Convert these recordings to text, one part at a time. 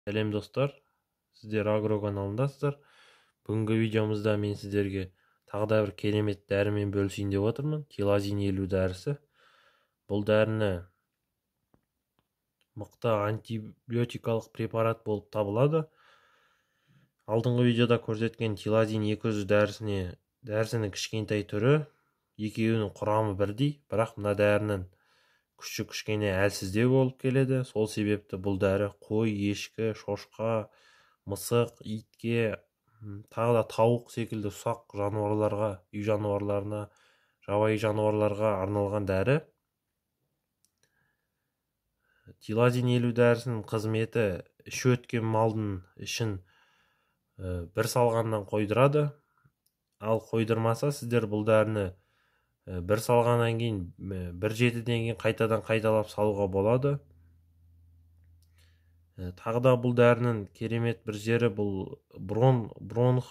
Сәлем достар, сіздер Агро каналындасыздар. Бүгінгі видеомызда мен сіздерге тағы да бір керемет дәрімен бөлісейін деп отырмын. Тилазин 50 дәрісі. Бұл дәріні мықты антибиотикалық препарат болып табылады. Алдыңғы видеода көрсеткен Тилазин 200 дәрісінің кішкентай түрі, екеуінің құрамы бірдей, бірақ мына дәрінің күші кішкене әлсіздеу болып келеді. Сол себепті бұл дәрі қой, ешкі, шошқа, мысық, итке, тағы да тауық секілді ұсақ жануарларға, үй жануарларына, жабайы жануарларға арналған дәрі. Тилазин 50 дәрісінің қызметі іші өткен малдың ішін бір салғаннан қойдырады. Ал қойдырмаса, сіздер бұл дәріні бір салғаннан кейін, бір жетіден кейін қайтадан қайталап салуға болады. Тағы да бұл дәрінің керемет бір жері бұл бронх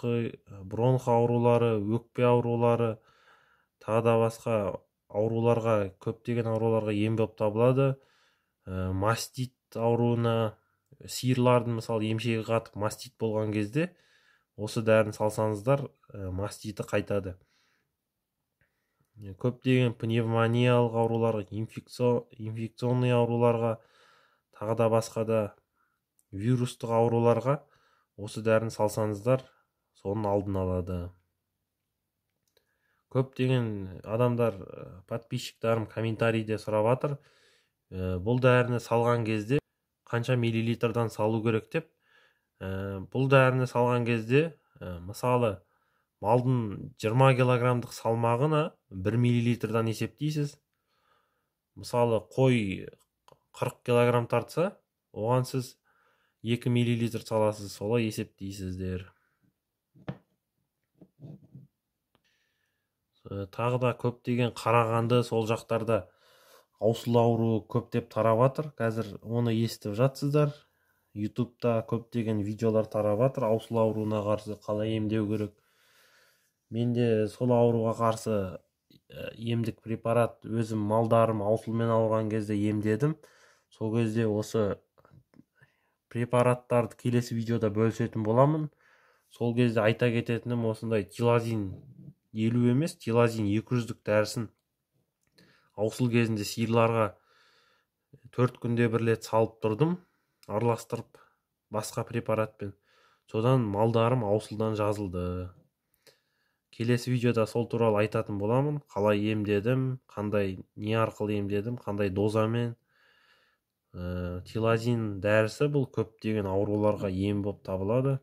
аурулары, өкпе аурулары, тағы да басқа ауруларға, көптеген ауруларға ем болып табылады. Мастит ауруына, сиырлардың мысалы емшегі қатып мастит болған кезде осы дәріні салсаңыздар, маститі қайтады. Көптеген пневмониялық ауруларға, инфекционный ауруларға, тағы да басқа да вирустық ауруларға осы дәріні салсаңыздар, соның алдын алады. Көптеген адамдар, подписчиктарым комментарийде сұрап жатыр, бұл дәріні салған кезде қанша миллилитрдан салу керек деп. Бұл дәріні салған кезде, мысалы, малдың 20 килограммдық салмағына 1 миллилитрдан есептейсіз. Мысалы, қой 40 килограмм тартса, оған сіз 2 миллилитр саласыз, солай есептейсіздер. Тағы да көптеген қарағанды сол жақтарда аусыл ауруы көптеп тарап жатыр. Қазір оны естіп жатсыздар. YouTube'да көптеген видеолар тарап жатыр. Аусыл ауруына қарсы қалай емдеу керек. Мен де сол ауруға қарсы емдік препарат өзім малдарым аусылмен алған кезде емдедім. Сол кезде осы препараттарды келесі видеода бөлісетін боламын. Сол кезде айта кететінім осындай Тилазин 50 емес, Тилазин 200-дік дәрісін аусыл кезінде сиырларға 4 күнде бір рет салып тұрдым, араластырып басқа препаратпен. Содан малдарым аусылдан жазылды. Келесі видеода сол туралы айтатын боламын. Қалай емдедім, қандай не арқылы емдедім, қандай дозамен. Тилазин дәрісі бұл көптеген ауруларға ем болып табылады.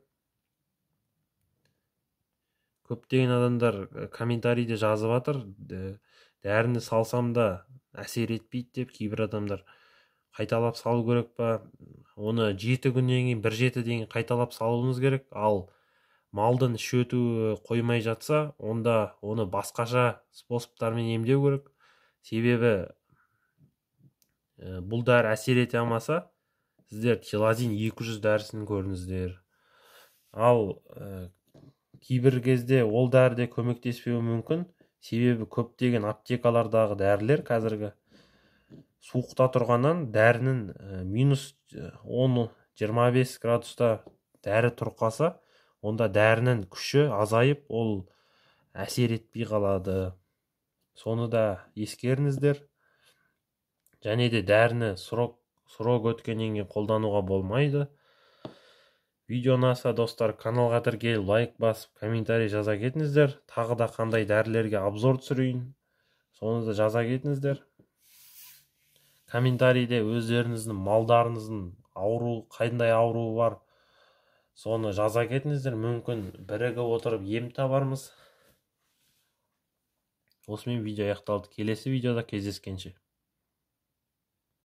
Көптеген адамдар комментарийде жазып жатыр, дәріні салсам да әсер етпейді деп. Кейбір адамдар қайталап салу керек па, оны 7 күннен кейін, 1-7-ден кейін қайталап салуыңыз керек. Ал малдың іші өтуі қоймай жатса, онда оны басқаша способтармен емдеу керек. Себебі бұл дәрі әсер ете алмаса, сіздер Тилазин 200 дәрісін көріңіздер. Ал кейбір кезде ол дәрі де көмектеспеуі мүмкін. Себебі көптеген аптекалардағы дәрілер қазіргі суықта тұрғаннан дәрінің минус 10-25 градуста дәрі тұрқаса, онда дәрінің күші азайып, ол әсер етпей қалады. Соны да ескеріңіздер. Және де дәріні срок өткеннен кейін қолдануға болмайды. Видео ұнаса достар, каналға тіркеліп, лайк басып, комментарий жаза кетіңіздер. Тағы да қандай дәрілерге обзор түсірейін, соны да жаза кетіңіздер. Комментарийде өздеріңіздің малдарыңыздың қандай ауруы бар, соны жаза кетіңіздер. Мүмкін бірігіп отырып ем табармыз. Осымен видео аяқталды. Келесі видеода кездескенше.